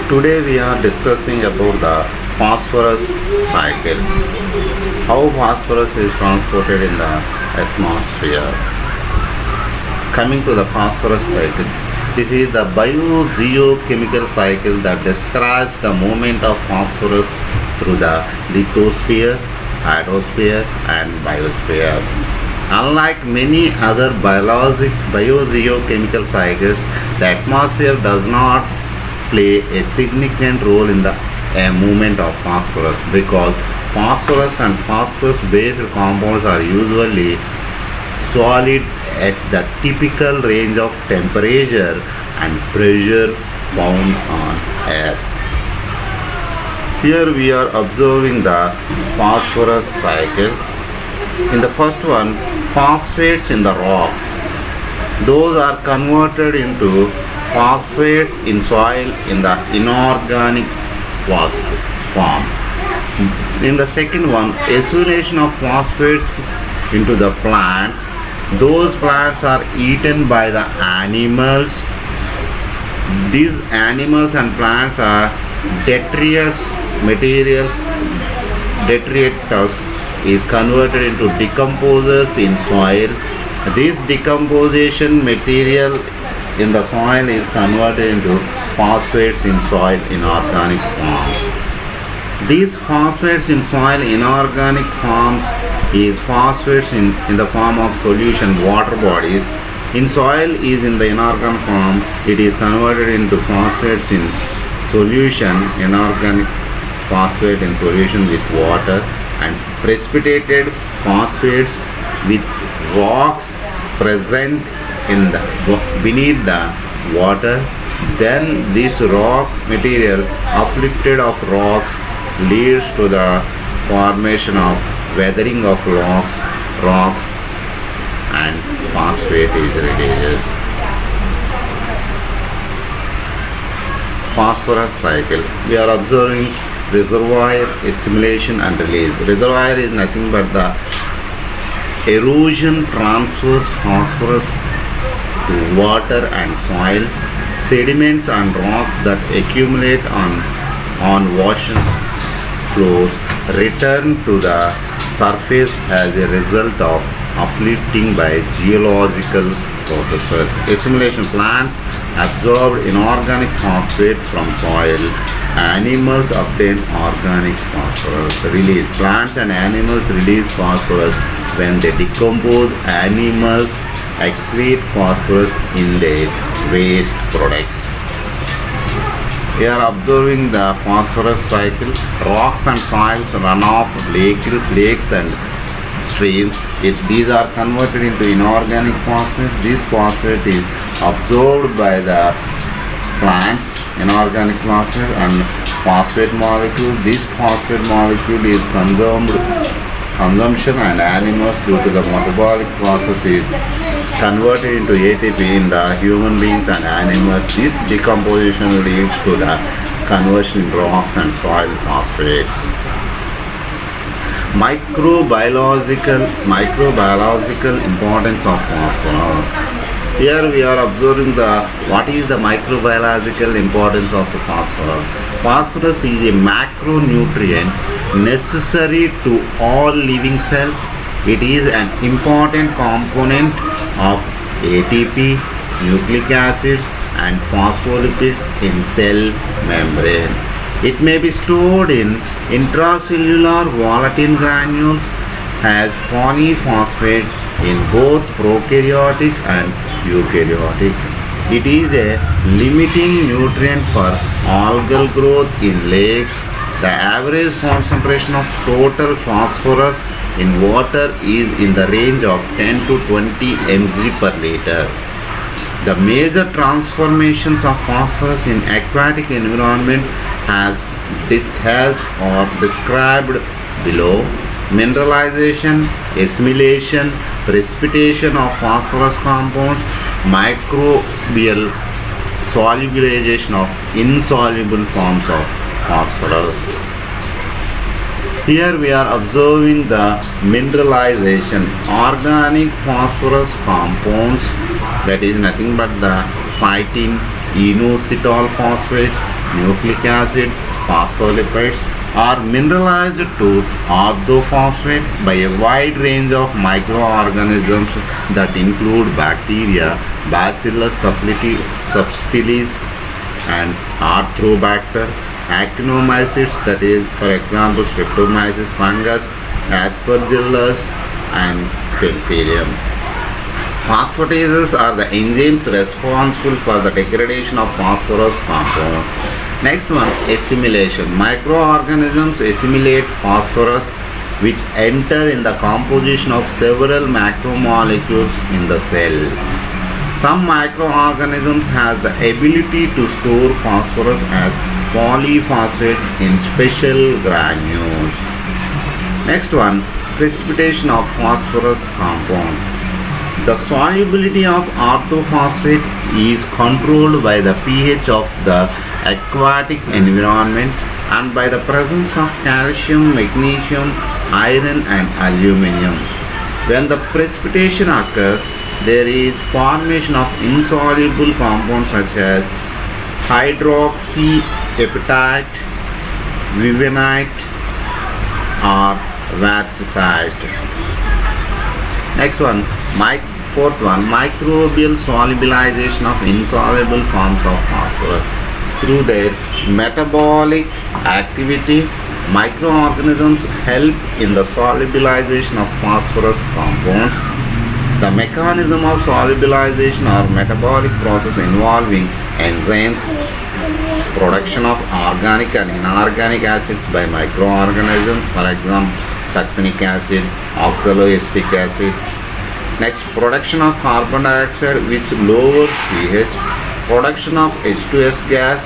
Today we are discussing about the phosphorus cycle. How phosphorus is transported in the atmosphere. Coming to the phosphorus cycle, this is the biogeochemical cycle that describes the movement of phosphorus through the lithosphere, hydrosphere and biosphere. Unlike many other biogeochemical cycles, the atmosphere does not play a significant role in the movement of phosphorus because phosphorus and phosphorus based compounds are usually solid at the typical range of temperature and pressure found on Earth. Here we are observing the phosphorus cycle. In the first one, phosphates in the rock. Those are converted into phosphates in soil in the inorganic form. In the second one, assimilation of phosphates into the plants. Those plants are eaten by the animals. These animals and plants are detritus materials. Detritus is converted into decomposers in soil. This decomposition material in the soil is converted into phosphates in soil inorganic form. These phosphates in soil inorganic forms is phosphates in the form of solution water bodies. In soil is in the inorganic form. It is converted into phosphates in solution, inorganic phosphate in solution with water, and precipitated phosphates with rocks present in the beneath the water. Then this rock material uplifted of rocks leads to the formation of weathering of rocks and phosphate is released. Phosphorus cycle. We are observing reservoir, assimilation and release. Reservoir is nothing but the erosion transfers phosphorus to water and soil. Sediments and rocks that accumulate on ocean floors return to the surface as a result of uplifting by geological processes. Assimilation plants absorb inorganic phosphate from soil. Animals obtain organic phosphorus. Release. Plants and animals release phosphorus when they decompose. Animals excrete phosphorus in their waste products. We are observing the phosphorus cycle. Rocks and soils run off lakes and streams. These are converted into inorganic phosphate. This phosphate is absorbed by the plants, inorganic phosphate and phosphate molecule. This phosphate molecule is consumption and animals due to the metabolic process is converted into ATP in the human beings and animals. This decomposition leads to the conversion in rocks and soil phosphates. Microbiological importance of phosphorus. Here we are observing what is the microbiological importance of the phosphorus. Phosphorus is a macronutrient necessary to all living cells. It is an important component of ATP, nucleic acids and phospholipids in cell membrane. It may be stored in intracellular volatile granules as polyphosphates in both prokaryotic and eukaryotic. It is a limiting nutrient for algal growth in lakes. The average concentration of total phosphorus in water is in the range of 10 to 20 mg per liter. The major transformations of phosphorus in aquatic environment as described below. Mineralization, assimilation, precipitation of phosphorus compounds, microbial solubilization of insoluble forms of phosphorus. Here we are observing the mineralization. Organic phosphorus compounds, that is nothing but the phytin, inositol phosphate, nucleic acid, phospholipids are mineralized to orthophosphate by a wide range of microorganisms that include bacteria, Bacillus subtilis and Arthrobacter, actinomycetes, that is, for example, Streptomyces fungus, Aspergillus, and Penicillium. Phosphatases are the enzymes responsible for the degradation of phosphorus compounds. Next one, assimilation. Microorganisms assimilate phosphorus, which enter in the composition of several macromolecules in the cell. Some microorganisms have the ability to store phosphorus as polyphosphates in special granules. Next one, precipitation of phosphorus compound. The solubility of orthophosphate is controlled by the pH of the aquatic environment and by the presence of calcium, magnesium, iron and aluminum. When the precipitation occurs, there is formation of insoluble compounds such as hydroxyapatite, vivinite or varsicite. Next one, fourth one, microbial solubilization of insoluble forms of phosphorus. Through their metabolic activity, microorganisms help in the solubilization of phosphorus compounds. The mechanism of solubilization or metabolic process involving enzymes, production of organic and inorganic acids by microorganisms, for example, succinic acid, oxaloacetic acid. Next, production of carbon dioxide which lowers pH, production of H2S gas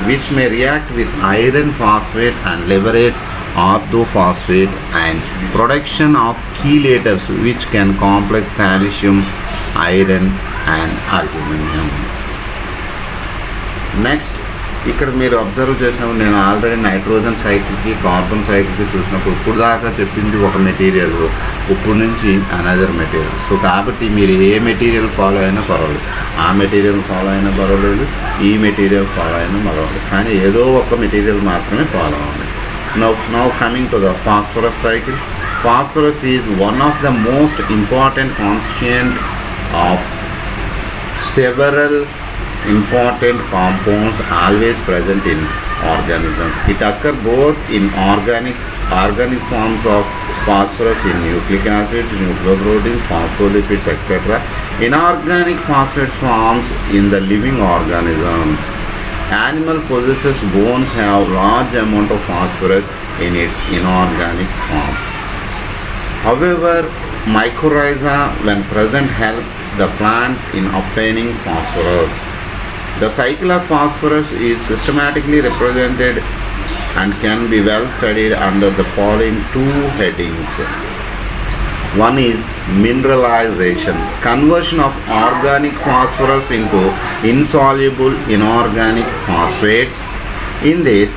which may react with iron phosphate and liberate orthophosphate, and production of chelators which can complex calcium, iron and aluminum. Next, ఇక్కడ మీరు observe చేసినప్పుడు నేను already nitrogen సైకిల్కి carbon సైకిల్కి చూసినప్పుడు ఇప్పుడు దాకా చెప్పింది ఒక మెటీరియల్, ఇప్పుడు నుంచి అనదర్ మెటీరియల్. సో కాబట్టి మీరు ఏ మెటీరియల్ ఫాలో అయినా పర్వాలేదు, ఆ మెటీరియల్ ఫాలో అయినా పర్వాలేదు, ఈ మెటీరియల్ ఫాలో అయినా పర్వాలేదు, కానీ ఏదో ఒక మెటీరియల్ మాత్రమే ఫాలో అవ్వాలి. Now coming to the phosphorus cycle. Phosphorus is one of the most important constituent of several important compounds always present in organisms. It occurs both in organic forms of phosphorus in nucleic acids, nucleoproteins, phospholipids, etc. Inorganic phosphate forms in the living organisms. Animal possesses bones have large amount of phosphorus in its inorganic form. However, mycorrhiza when present help the plant in obtaining phosphorus. The cycle of phosphorus is systematically represented and can be well studied under the following two headings. One is mineralization, conversion of organic phosphorus into insoluble inorganic phosphates. In this,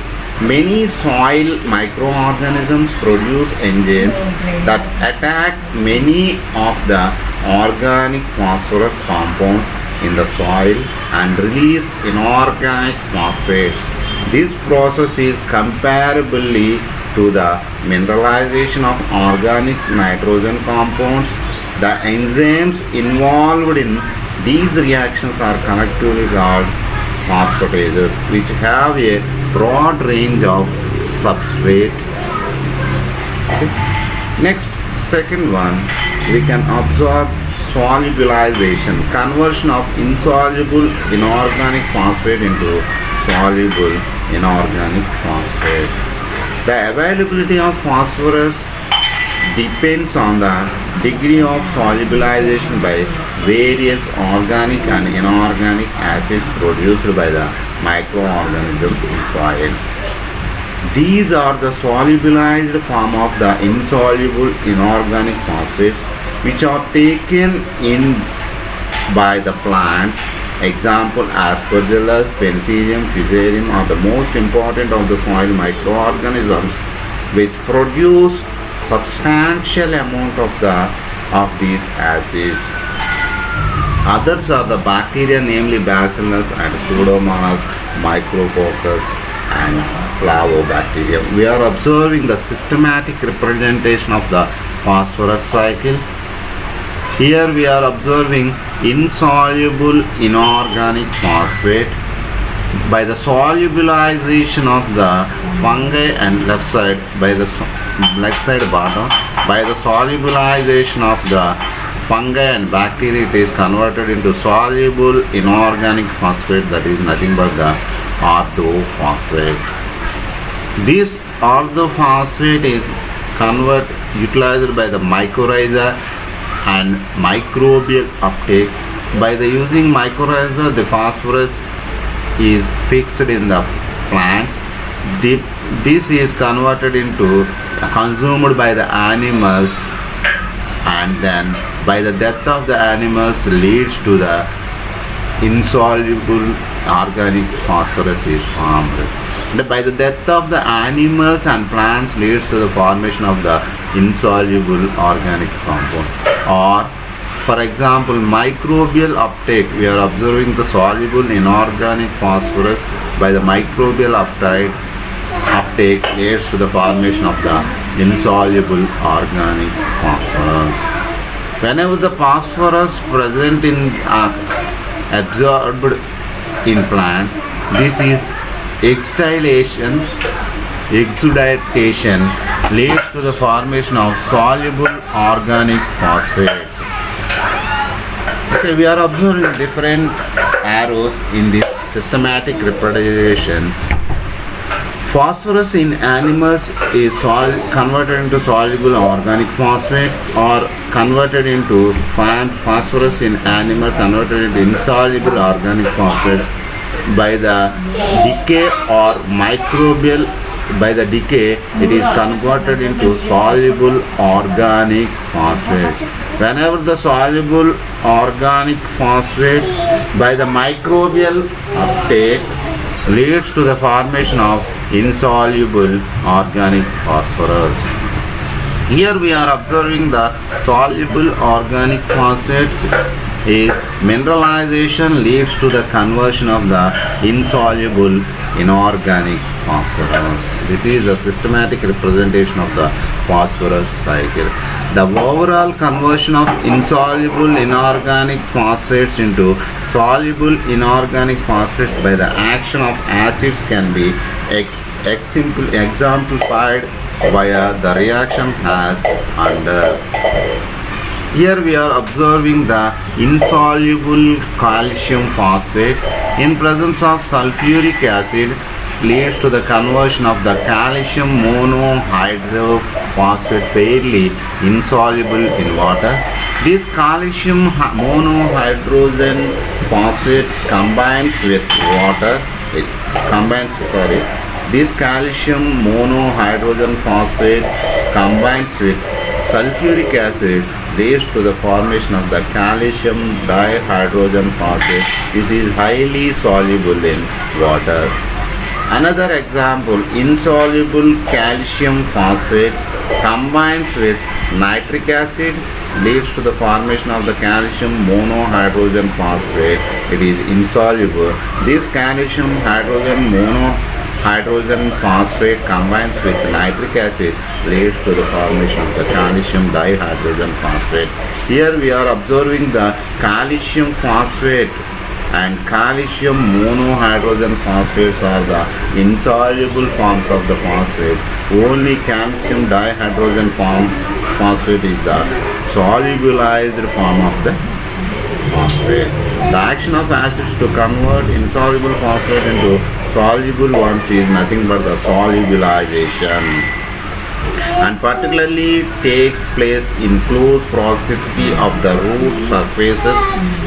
many soil microorganisms produce enzymes that attack many of the organic phosphorus compounds in the soil and release inorganic phosphates. This process is comparably to the mineralization of organic nitrogen compounds. The enzymes involved in these reactions are collectively called phosphatases, which have a broad range of substrate. Next, second one, we can observe solubilization, conversion of insoluble inorganic phosphate into soluble inorganic phosphate. The availability of phosphorus depends on the degree of solubilization by various organic and inorganic acids produced by the microorganisms in soil. These are the solubilized form of the insoluble inorganic phosphates which are taken in by the plants. Example, Aspergillus, Penicillium, Fusarium are the most important of the soil microorganisms which produce substantial amount of these acids. Others are the bacteria, namely Bacillus and Pseudomonas, Micrococcus and Flavobacterium. We are observing the systematic representation of the phosphorus cycle. Here we are observing insoluble inorganic phosphate. By the solubilization of the fungi and left side bottom, by the solubilization of the fungi and bacteria, it is converted into soluble inorganic phosphate, that is nothing but the orthophosphate. This orthophosphate is utilized by the mycorrhiza and microbial uptake. By the using mycorrhiza, the phosphorus is fixed in the plants. This is converted into consumed by the animals, and then by the death of the animals leads to the insoluble organic phosphorus is formed. And by the death of the animals and plants leads to the formation of the insoluble organic compound. Or for example, microbial uptake, we are observing the soluble inorganic phosphorus. By the microbial uptake leads to the formation of the insoluble organic phosphorus. Whenever the phosphorus present in absorbed in plants, this is exudation leads to the formation of soluble organic phosphates. Okay, we are observing different arrows in this systematic representation. Phosphorus in animals is converted into soluble organic phosphates, or converted into phosphorus in animals converted into insoluble organic phosphates by the decay or microbial. By the decay, it is converted into soluble organic phosphates. Whenever the soluble organic phosphate by the microbial uptake leads to the formation of insoluble organic phosphorus. Here we are observing the soluble organic phosphates. A mineralization leads to the conversion of the insoluble inorganic phosphorus. This is a systematic representation of the phosphorus cycle. The overall conversion of insoluble inorganic phosphates into soluble inorganic phosphates by the action of acids can be exemplified via the reaction as under. Here we are observing the insoluble calcium phosphate in presence of sulfuric acid leads to the conversion of the calcium monohydrophosphate fairly insoluble in water. This calcium monohydrogen phosphate combines with water. This calcium monohydrogen phosphate combines with sulfuric acid leads to the formation of the calcium dihydrogen phosphate. This is highly soluble in water. Another example, insoluble calcium phosphate combines with nitric acid leads to the formation of the calcium monohydrogen phosphate. It is insoluble. This calcium monohydrogen phosphate combines with nitric acid leads to the formation of the calcium dihydrogen phosphate. Here we are observing the calcium phosphate and calcium monohydrogen phosphates are the insoluble forms of the phosphate. Only calcium dihydrogen phosphate is the solubilized form of the phosphate. The action of acids to convert insoluble phosphate into soluble ones is nothing but the solubilization, and particularly takes place in close proximity of the root surfaces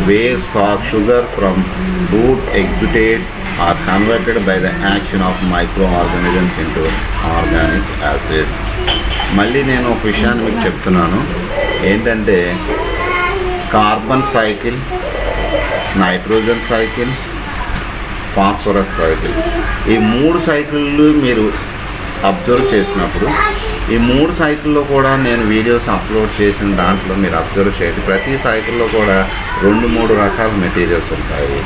where sugar from root exudates are converted by the action of microorganisms into organic acid. మళ్ళీ నేను ఒక విషయాన్ని మీకు చెప్తున్నాను ఏంటంటే carbon cycle, nitrogen cycle, phosphorus cycle, ఈ మూడు సైకిళ్ళు మీరు అబ్జర్వ్ చేసినప్పుడు ఈ 3 సైకిల్లో కూడా నేను వీడియోస్ అప్లోడ్ చేసిన దాంట్లో మీరు అబ్జర్వ్ చేయండి, ప్రతి సైకిల్లో కూడా 2-3 రకాల మెటీరియల్స్ ఉంటాయి.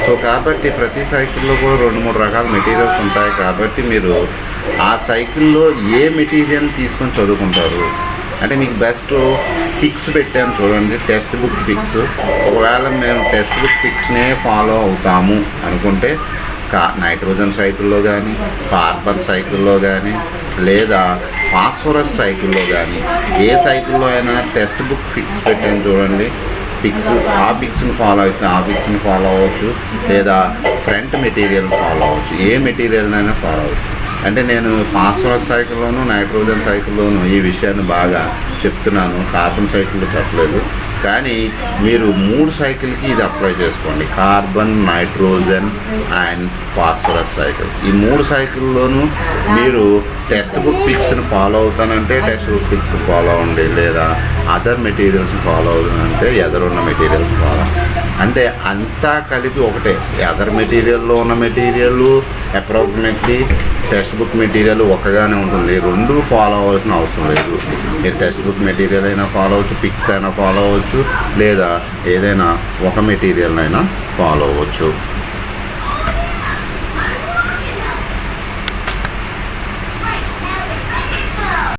సో కాబట్టి ప్రతి సైకిల్లో కూడా 2-3 రకాల మెటీరియల్స్ ఉంటాయి. కాబట్టి మీరు ఆ సైకిల్లో ఏ మెటీరియల్ తీసుకొని చదువుకుంటారు అంటే మీకు బెస్ట్ పిక్స్ పెట్టాను చూడండి, టెక్స్ట్ బుక్ పిక్స్. ఒకవేళ మేము టెక్స్ట్ బుక్ పిక్స్నే ఫాలో అవుతాము అనుకుంటే నైట్రోజన్ సైకిల్లో కానీ, కార్బన్ సైకిల్లో కానీ, లేదా ఫాస్ఫరస్ సైకిల్లో కానీ, ఏ సైకిల్లో అయినా టెక్స్ట్ బుక్ పిక్స్ పెట్టాను చూడండి పిక్స్. ఆ పిక్స్ని ఫాలో అయితే ఆ పిక్స్ని ఫాలో అవ్వచ్చు, లేదా ఫ్రంట్ మెటీరియల్ ఫాలో అవ్వచ్చు, ఏ మెటీరియల్నైనా ఫాలో అవ్వచ్చు. అంటే నేను ఫాస్ఫరస్ సైకిల్లోను నైట్రోజన్ సైకిల్లోను ఈ విషయాన్ని బాగా చెప్తున్నాను, కార్బన్ సైకిల్లో చెప్పలేదు. కానీ మీరు 3 సైకిల్కి ఇది అప్లై చేసుకోండి, carbon, nitrogen and phosphorus cycle. ఈ 3 సైకిల్లోనూ మీరు టెక్స్ట్ బుక్ పిక్స్ని ఫాలో అవుతానంటే టెక్స్ట్ బుక్ పిక్స్ ఫాలో అవ్వండి, లేదా అదర్ మెటీరియల్స్ ఫాలో అవుతానంటే ఎదురున్న మెటీరియల్స్ ఫాలో. అంటే అంతా కలిపి ఒకటే, అదర్ మెటీరియల్లో ఉన్న material approximately textbook material ఒకగానే ఉంటుంది. 2 ఫాలో అవ్వాల్సిన అవసరం లేదు. మీరు టెక్స్ట్ బుక్ మెటీరియల్ అయినా ఫాలో అవ్వచ్చు, పిక్స్ అయినా ఫాలో అవ్వచ్చు, లేదా ఏదైనా ఒక మెటీరియల్ అయినా ఫాలో అవ్వచ్చు.